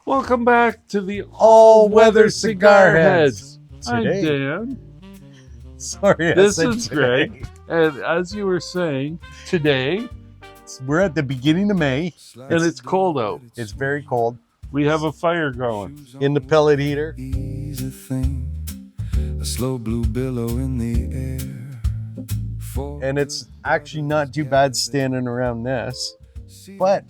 Welcome back to the All-Weather Cigar Heads. I'm Today. Dan. Sorry, This is Greg. And as you were saying, today, We're at the beginning of May. and it's cold out. It's very cold. We have a fire going. In the pellet heater. Easy thing, a slow blue billow in the air. And it's actually not too bad standing around this. But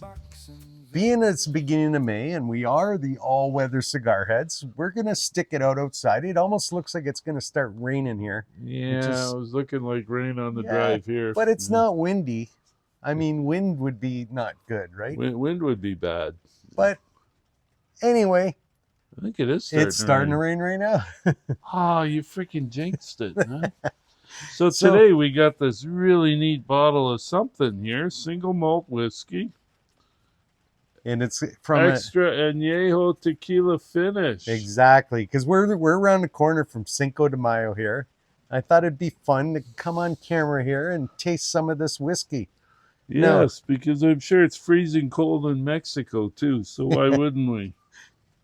being it's the beginning of May and we are the all-weather cigar heads, we're going to stick it out outside. It almost looks like it's going to start raining here. Yeah, it was looking like rain on the drive here. But it's not windy. I mean, wind would be not good, right? Wind would be bad. But anyway, I think it is it's starting to rain right now. Oh, you freaking jinxed it, huh? So today we got this really neat bottle of something here, single malt whiskey. And it's from extra añejo tequila finish. Exactly, because we're around the corner from Cinco de Mayo here. I thought it'd be fun to come on camera here and taste some of this whiskey. Yes, because I'm sure it's freezing cold in Mexico too, so why wouldn't we?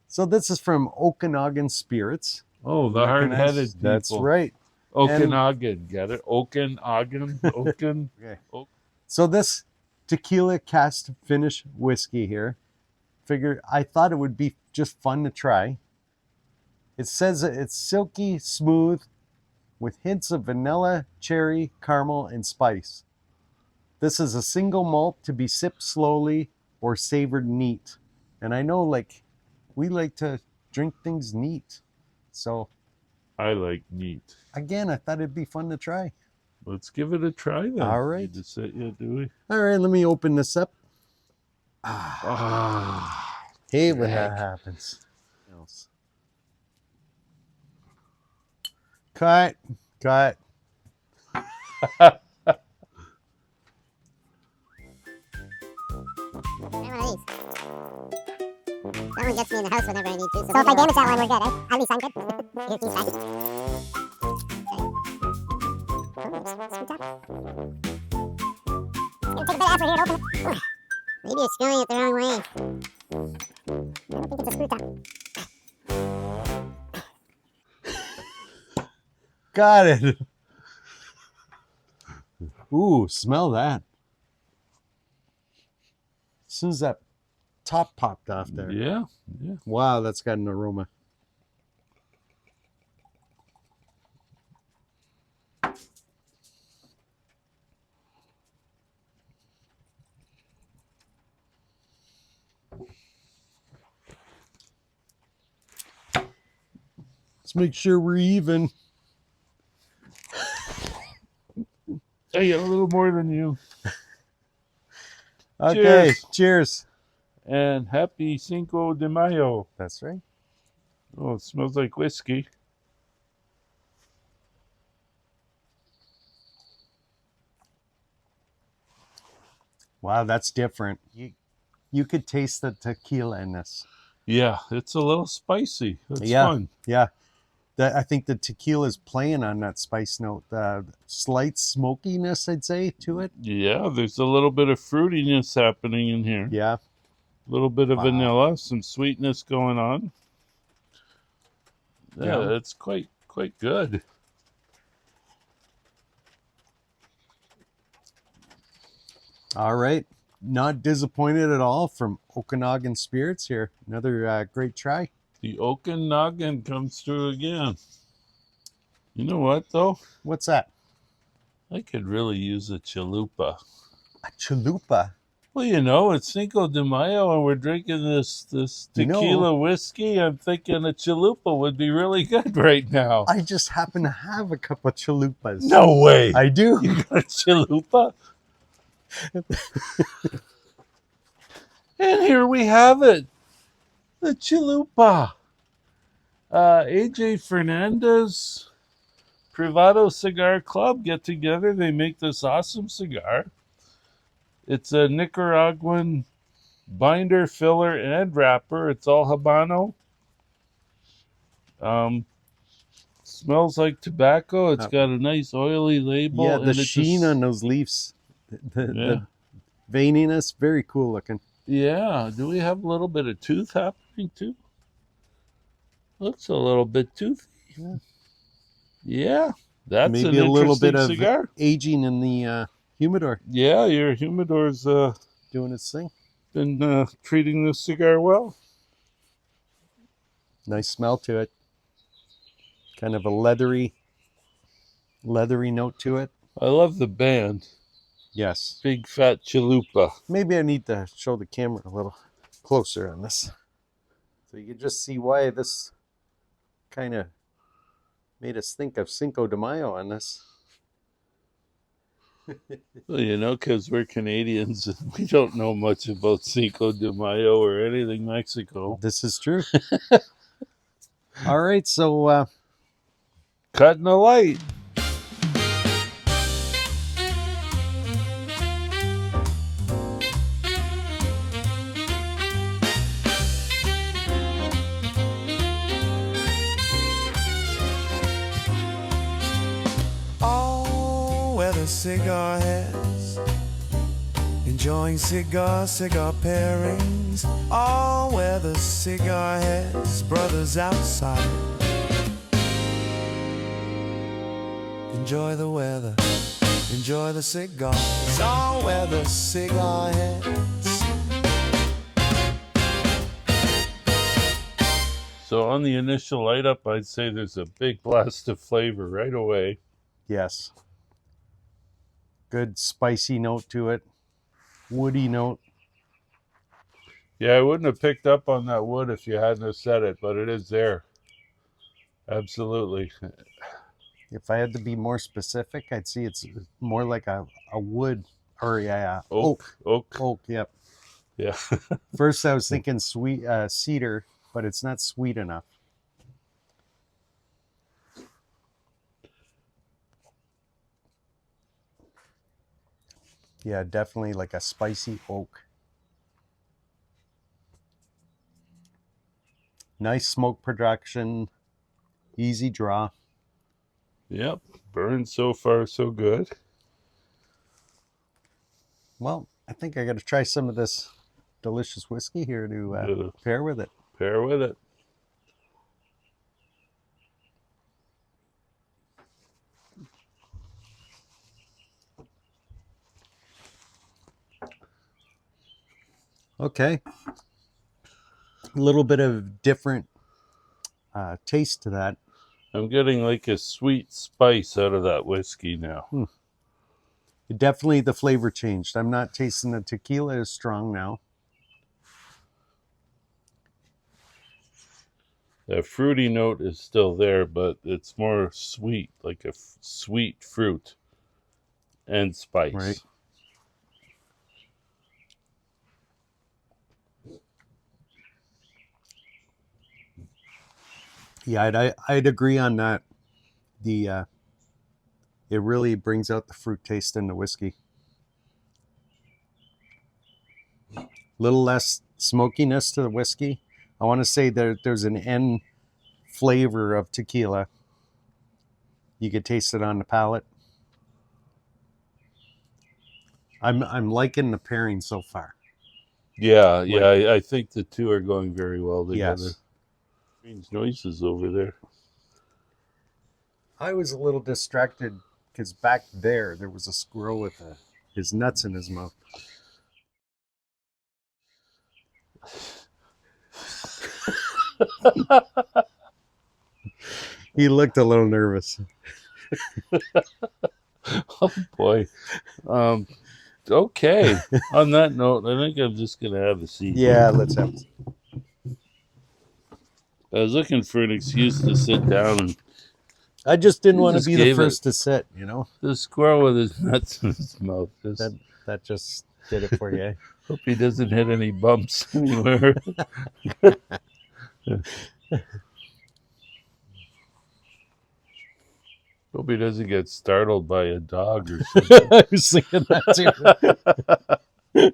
So this is from Okanagan Spirits. Oh, the hard-headed people. That's right. Okanagan, get it? Okanagan? Okay. So this tequila cast finish whiskey here, I thought it would be just fun to try. It says it's silky smooth with hints of vanilla, cherry, caramel, and spice. This is a single malt to be sipped slowly or savored neat. And I know we like to drink things neat. So I like neat. Again, I thought it'd be fun to try. Let's give it a try then. All right. Do we? All right, let me open this up. Hey, when that happens. Cut. That one gets me in the house whenever I need to. So if I damage that one, we're good, eh? At least I'm good. Here's these back. Scoot up. It's gonna take a bit of effort here to open it. Maybe you're screwing it the wrong way. I don't think it's a screw top. Got it. Ooh, smell that. As soon as that top popped off there. Yeah. Wow, that's got an aroma. Let's make sure we're even. I got a little more than you. Okay, cheers. And happy Cinco de Mayo. That's right. Oh, it smells like whiskey. Wow, that's different. You could taste the tequila in this. Yeah, it's a little spicy. It's fun. Yeah. I think the tequila is playing on that spice note. Slight smokiness, I'd say, to it. Yeah, there's a little bit of fruitiness happening in here. Yeah. A little bit of vanilla, some sweetness going on. Yeah, it's quite good. All right. Not disappointed at all from Okanagan Spirits here. Another great try. The Okanagan comes through again. You know what, though? What's that? I could really use a chalupa. A chalupa? Well, you know, it's Cinco de Mayo and we're drinking this tequila whiskey. I'm thinking a chalupa would be really good right now. I just happen to have a couple of chalupas. No way. I do. You got a chalupa? And here we have it. The chalupa. AJ Fernandez, Privado Cigar Club get together. They make this awesome cigar. It's a Nicaraguan binder, filler, and wrapper. It's all Habano. Smells like tobacco. It's got a nice oily label. Yeah, the sheen on those leaves. The veininess, very cool looking. Yeah. Do we have a little bit of tooth think too. Looks a little bit toothy. Yeah. Yeah, that's Maybe an a little bit interesting of cigar. aging in the humidor Yeah, your humidor's doing its thing. been treating this cigar well. Nice smell to it. Kind of a leathery note to it. I love the band. Yes. Big Fat Chalupa. Maybe I need to show the camera a little closer on this. So you can just see why this kind of made us think of Cinco de Mayo on this. Well, you know, because we're Canadians and we don't know much about Cinco de Mayo or anything Mexico. This is true. All right, so Cutting the light. All weather cigar heads, enjoying cigar pairings. All weather cigar heads, brothers outside. Enjoy the weather, enjoy the cigars. All weather cigar heads. So on the initial light up, I'd say there's a big blast of flavor right away. yes. Good spicy note to it. Woody note. Yeah, I wouldn't have picked up on that wood if you hadn't have said it, but it is there. Absolutely. If I had to be more specific, I'd say it's more like a wood or Oak. Oak, yep. Yeah. First I was thinking sweet cedar, but it's not sweet enough. Yeah, definitely like a spicy oak. Nice smoke production, easy draw. Yep. Burned so far, so good. Well, I think I got to try some of this delicious whiskey here to pair with it. Pair with it. Okay. A little bit of different taste to that. I'm getting like a sweet spice out of that whiskey now. Definitely the flavor changed. I'm not tasting the tequila as strong now. The fruity note is still there, but it's more sweet, like a sweet fruit and spice. Right. Yeah, I'd agree on that. It really brings out the fruit taste in the whiskey. A little less smokiness to the whiskey. I want to say there's an end flavor of tequila. You could taste it on the palate. I'm liking the pairing so far. Yeah, I think the two are going very well together. Yes. Strange noises over there. I was a little distracted because back there was a squirrel with his nuts in his mouth. He looked a little nervous. Oh boy. Okay. On that note, I think I'm just gonna have a seat. Yeah, let's have it. I was looking for an excuse to sit down, and I just didn't want to just be the gave first to sit, the squirrel with his nuts in his mouth. That just did it for you. Hope he doesn't hit any bumps anywhere. Hope he doesn't get startled by a dog or something. I was thinking that too.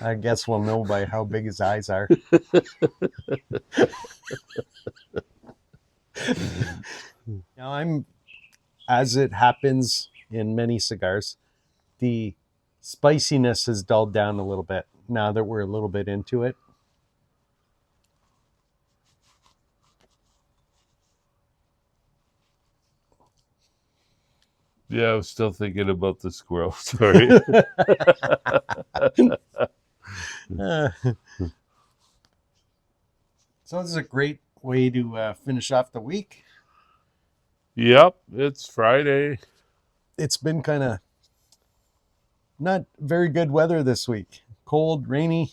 I guess we'll know by how big his eyes are. Now as it happens in many cigars, the spiciness has dulled down a little bit now that we're a little bit into it. Yeah, I was still thinking about the squirrel. Sorry. So this is a great way to finish off the week. Yep, it's Friday. It's been kind of not very good weather this week. Cold, rainy.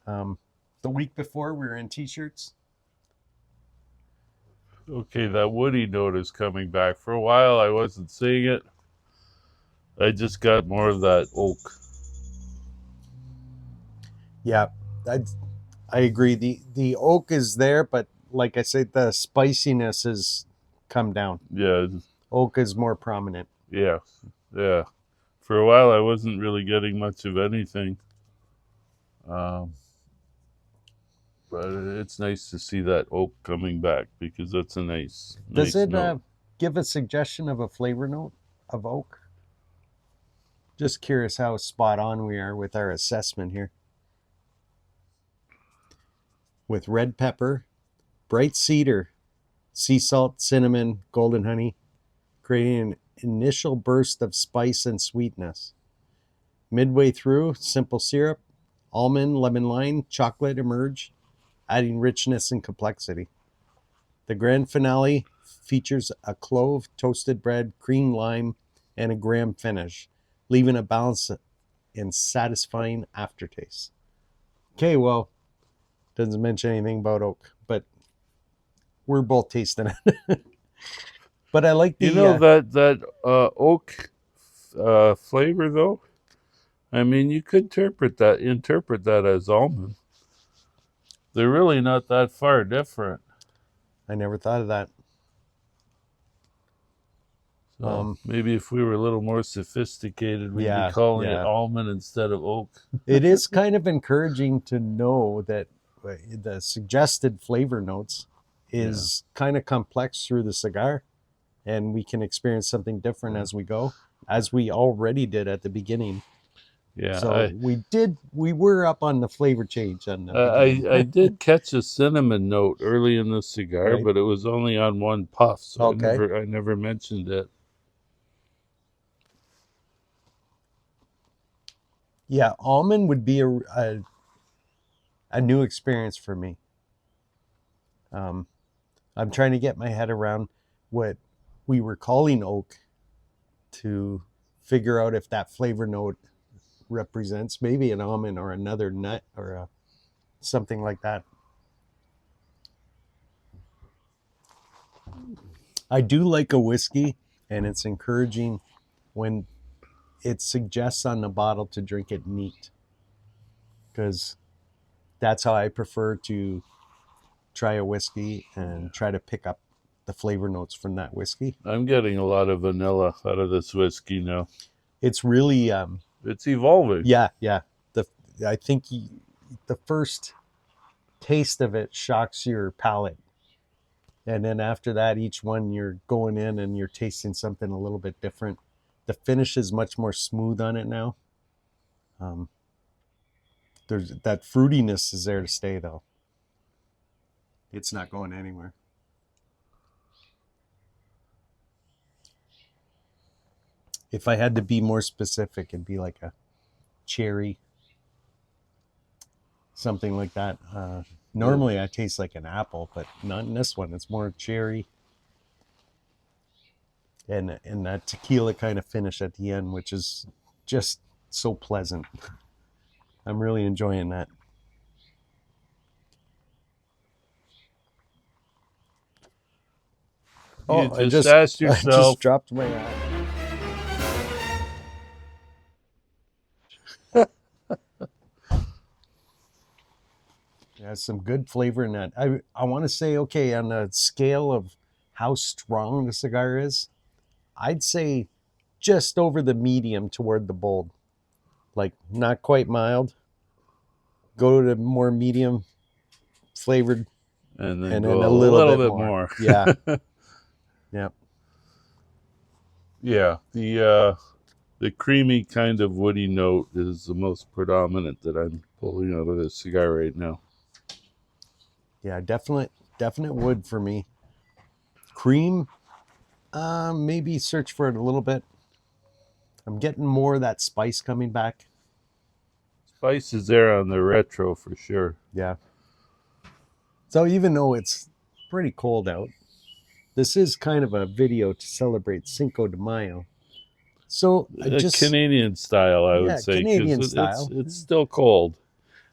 The week before we were in t-shirts. Okay, that woody note is coming back. For a while, I wasn't seeing it. I just got more of that oak. Yeah, I agree. The oak is there, but like I said, the spiciness has come down. Yeah, Oak is more prominent. yeah. For a while, I wasn't really getting much of anything. But it's nice to see that oak coming back because that's a nice Does it note. give a suggestion of a flavor note of oak? Just curious how spot on we are with our assessment here. With red pepper, bright cedar, sea salt, cinnamon, golden honey, creating an initial burst of spice and sweetness. Midway through, simple syrup, almond, lemon lime, chocolate emerge, adding richness and complexity. The grand finale features a clove, toasted bread, cream lime, and a graham finish, leaving a balanced and satisfying aftertaste. Okay, well, doesn't mention anything about oak, but we're both tasting it. But I like the... that oak flavor, though. I mean, you could interpret that as almond. They're really not that far different. I never thought of that. So maybe if we were a little more sophisticated, we'd Yeah, be calling yeah. it almond instead of oak. It is kind of encouraging to know that the suggested flavor notes is kind of complex through the cigar, and we can experience something different as we go, as we already did at the beginning. Yeah, So we were up on the flavor change on the beginning. I did catch a cinnamon note early in the cigar, Right. but it was only on one puff, so Okay. I never mentioned it. Yeah, almond would be a new experience for me. I'm trying to get my head around what we were calling oak to figure out if that flavor note represents maybe an almond or another nut or something like that. I do like a whiskey, and it's encouraging when it suggests on the bottle to drink it neat, because that's how I prefer to try a whiskey and try to pick up the flavor notes from that whiskey. I'm getting a lot of vanilla out of this whiskey now. It's really It's evolving. yeah. I think the first taste of it shocks your palate, and then after that, each one you're going in and you're tasting something a little bit different. The finish is much more smooth on it now. There's that fruitiness is there to stay, though. It's not going anywhere. If I had to be more specific, it'd be like a cherry, something like that. Normally I taste like an apple, but not in this one. It's more cherry. And that tequila kind of finish at the end, which is just so pleasant. I'm really enjoying that. You just asked yourself. I just dropped my eye. There's some good flavor in that. I want to say, okay, on the scale of how strong the cigar is, I'd say just over the medium toward the bold. Like not quite mild. Go to more medium flavored, And then a go little bit more. Yeah. Yep. Yeah. The creamy kind of woody note is the most predominant that I'm pulling out of this cigar right now. Yeah, definite wood for me. Cream, maybe search for it a little bit. I'm getting more of that spice coming back. Spice is there on the retro for sure. Yeah. So even though it's pretty cold out, this is kind of a video to celebrate Cinco de Mayo. So Canadian style, I would say, Canadian because style. it's still cold.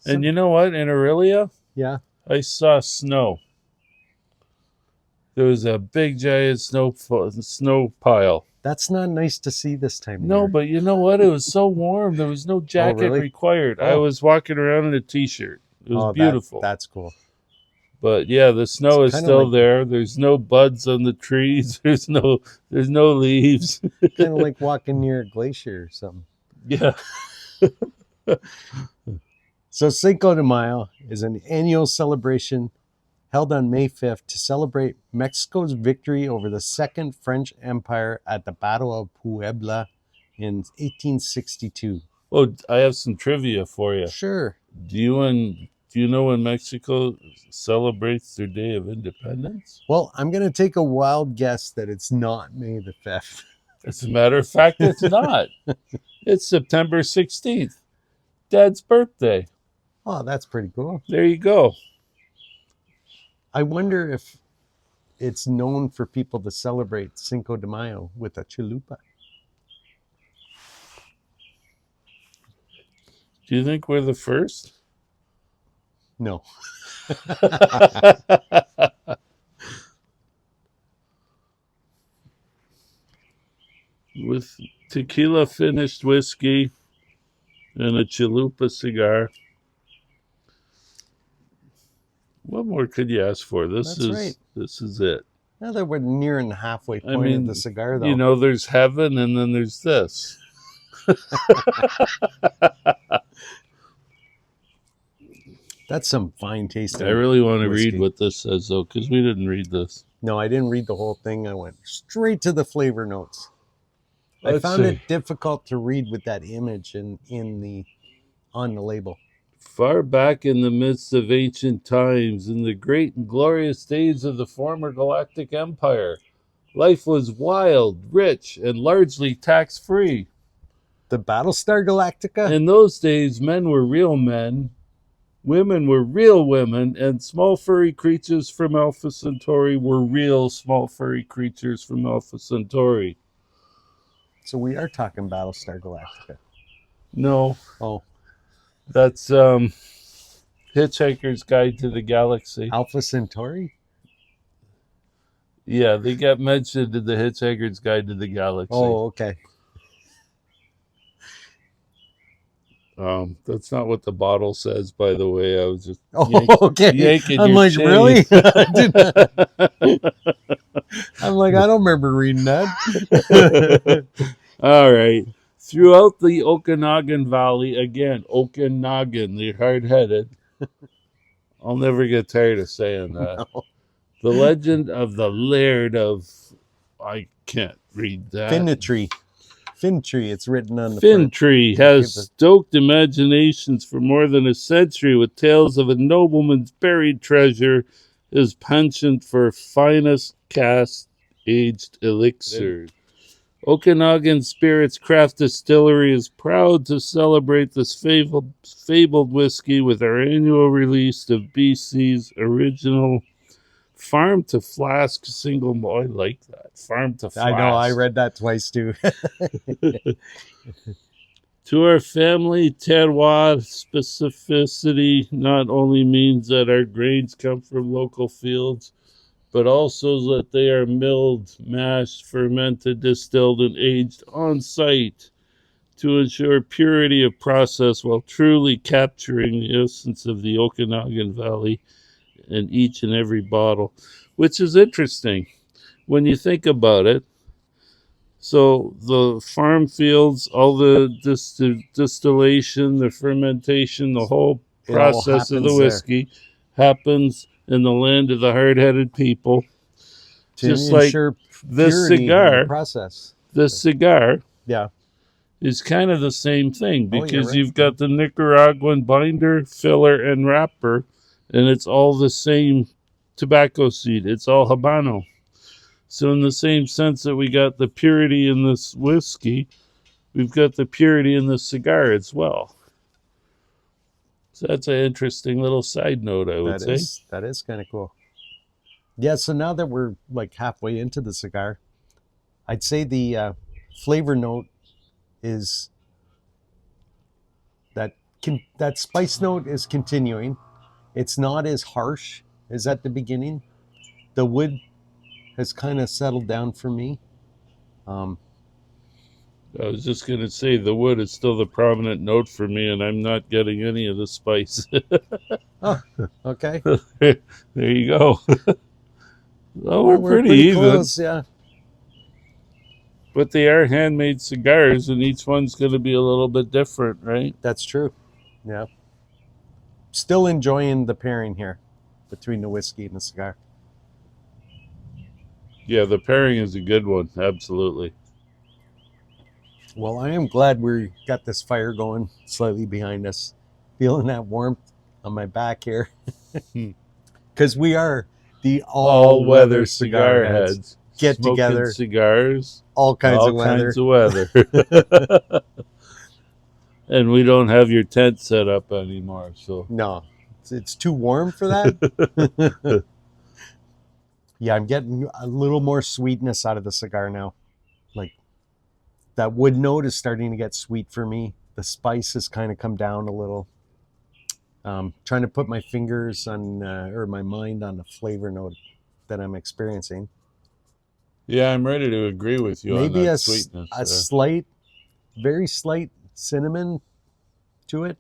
And you know what? In Aurelia, yeah, I saw snow. There was a big giant snow pile. That's not nice to see this time of No, year. but you know what? It was so warm. There was no jacket really? required. I was walking around in a t-shirt. It was beautiful. That's cool. But yeah, the snow is still there. There's no buds on the trees. There's no leaves. Kind of like walking near a glacier or something. Yeah. So Cinco de Mayo is an annual celebration held on May 5th to celebrate Mexico's victory over the Second French Empire at the Battle of Puebla in 1862. Oh, I have some trivia for you. Sure. Do you know when Mexico celebrates their Day of Independence? Well, I'm going to take a wild guess that it's not May the 5th. As a matter of fact, it's not. It's September 16th. Dad's birthday. Oh, that's pretty cool. There you go. I wonder if it's known for people to celebrate Cinco de Mayo with a chalupa. Do you think we're the first? No. With tequila finished whiskey and a chalupa cigar. What more could you ask for? This is it. Now that we're nearing the halfway point of the cigar, though. You know, there's heaven and then there's this. That's some fine tasting. I really want to whiskey. read what this says, though, because we didn't read this. No, I didn't read the whole thing. I went straight to the flavor notes. I Let's found see. it difficult to read with that image on the label. Far back in the midst of ancient times, in the great and glorious days of the former galactic empire, life was wild, rich, and largely tax-free. The Battlestar Galactica? In those days, men were real men, women were real women, and small furry creatures from Alpha Centauri were real small furry creatures from Alpha Centauri. So we are talking Battlestar Galactica. No. Oh. That's Hitchhiker's Guide to the Galaxy. Alpha Centauri? Yeah, they got mentioned in the Hitchhiker's Guide to the Galaxy. Oh, okay. That's not what the bottle says, by the way. I was just okay. yanking I'm your like, chain. really? I'm like, I don't remember reading that. All right. Throughout the Okanagan Valley, again, Okanagan, they're hard-headed. I'll never get tired of saying that. No. The legend of the Laird of... I can't read that. Fintry, it's written on the Fintry has stoked imaginations for more than a century with tales of a nobleman's buried treasure, his penchant for finest cask-aged elixir. Okanagan Spirits Craft Distillery is proud to celebrate this fabled whiskey with our annual release of BC's original farm to flask single malt. I like that. Farm to flask. I know, I read that twice too. To our family, terroir specificity not only means that our grains come from local fields, but also that they are milled, mashed, fermented, distilled, and aged on site to ensure purity of process while truly capturing the essence of the Okanagan Valley in each and every bottle, which is interesting when you think about it. So the farm fields, all the distillation, the fermentation, the whole process of the whiskey happens in the land of the hard-headed people. To just like this cigar process. This cigar is kind of the same thing Oh, you're because right. you've got the Nicaraguan binder, filler, and wrapper, and it's all the same tobacco seed. It's all Habano. So in the same sense that we got the purity in this whiskey, we've got the purity in the cigar as well. So that's an interesting little side note, I would say. That is kind of cool. Yeah, so now that we're like halfway into the cigar, I'd say the flavor note is that spice note is continuing. It's not as harsh as at the beginning. The wood has kind of settled down for me. I was just going to say the wood is still the prominent note for me, and I'm not getting any of the spice. Oh, okay. There you go. Well, Well, we're pretty even. close, yeah. But they are handmade cigars, and each one's going to be a little bit different, right? That's true. Yeah. Still enjoying the pairing here between the whiskey and the cigar. Yeah, the pairing is a good one. Absolutely. Well, I am glad we got this fire going slightly behind us. Feeling that warmth on my back here. Because we are the all-weather cigar heads. Get Smoking together. cigars. All kinds all of weather. kinds of weather. And we don't have your tent set up anymore, so. No, it's too warm for that. Yeah, I'm getting a little more sweetness out of the cigar now. Like, that wood note is starting to get sweet for me. The spice has kind of come down a little. Trying to put my fingers on, or my mind on the flavor note that I'm experiencing. Yeah, I'm ready to agree with you Maybe on that a sweetness. slight, very slight cinnamon to it.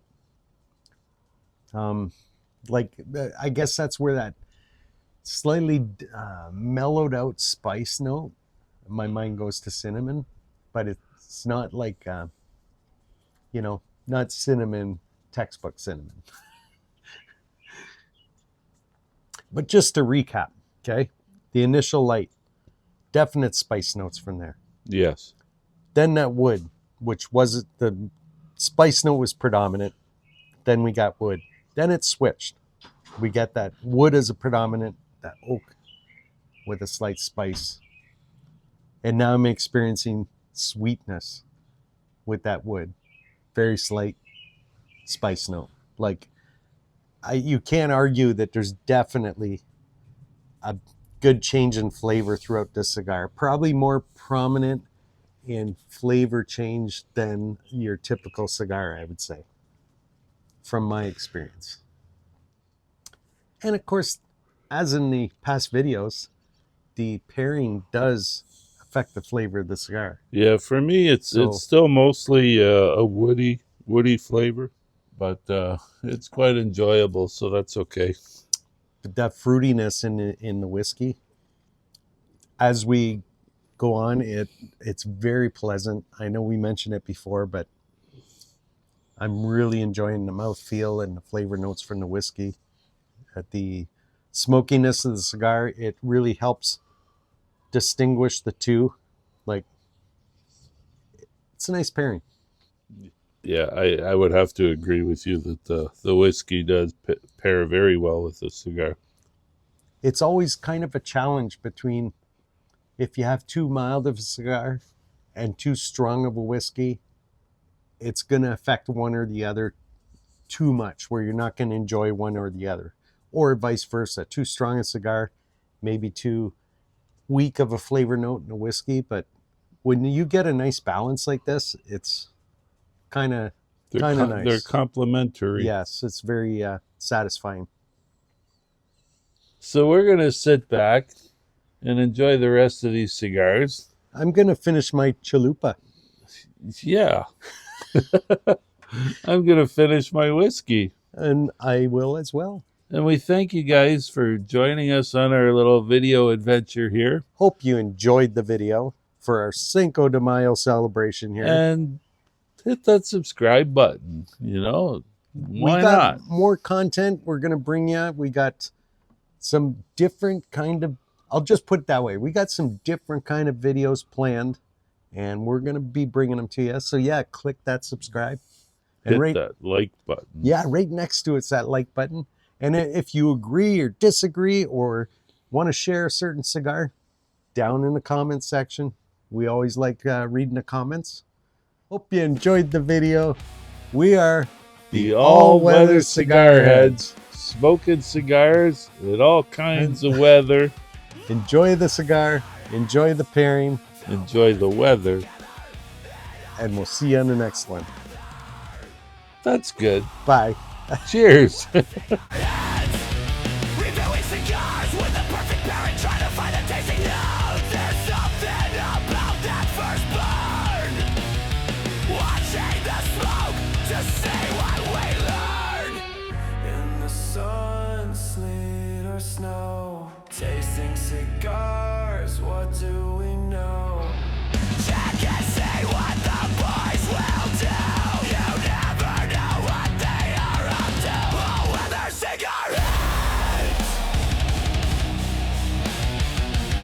I guess that's where that slightly mellowed out spice note, my mind goes to cinnamon, but it's not like, not cinnamon, textbook cinnamon. But just to recap, okay? The initial light, definite spice notes from there. Yes. Then that wood, which was the spice note was predominant. Then we got wood. Then it switched. We get that wood as a predominant, that oak with a slight spice. And now I'm experiencing sweetness with that wood. Very slight spice note. Like, you can't argue that there's definitely a good change in flavor throughout this cigar. Probably more prominent in flavor change than your typical cigar, I would say, from my experience. And of course, as in the past videos, the pairing does affect the flavor of the cigar. Yeah, for me, it's still mostly a woody flavor, but it's quite enjoyable, so that's okay. But that fruitiness in the whiskey, as we go on, it's very pleasant. I know we mentioned it before, but I'm really enjoying the mouthfeel and the flavor notes from the whiskey. At the smokiness of the cigar, it really helps distinguish the two. Like, it's a nice pairing. Yeah, I would have to agree with you that the whiskey does pair very well with the cigar. It's always kind of a challenge between if you have too mild of a cigar and too strong of a whiskey, it's going to affect one or the other too much, where you're not going to enjoy one or the other. Or vice versa. Too strong a cigar, maybe too weak of a flavor note in a whiskey. But when you get a nice balance like this, it's kind of nice. They're complementary. Yes, it's very satisfying. So we're going to sit back and enjoy the rest of these cigars. I'm going to finish my chalupa. Yeah. I'm going to finish my whiskey. And I will as well. And we thank you guys for joining us on our little video adventure here. Hope you enjoyed the video for our Cinco de Mayo celebration here. And hit that subscribe button, Why not? More content we're going to bring you. We got some different kind of, I'll just put it that way. We got some different kind of videos planned and we're going to be bringing them to you. So yeah, click that subscribe. And Hit that like button. Yeah, right next to it's that like button. And if you agree or disagree or want to share a certain cigar, down in the comments section. We always like reading the comments. Hope you enjoyed the video. We are the all-weather cigar heads, smoking cigars in all kinds of weather. Enjoy the cigar, enjoy the pairing, enjoy the weather, and we'll see you on the next one. That's good. Bye. Cheers. Reviewing cigars with the perfect pairing, trying to find a tasting note. There's something about that first burn. Watching the smoke to see what we learn. In the sun, sleet or snow, tasting cigars.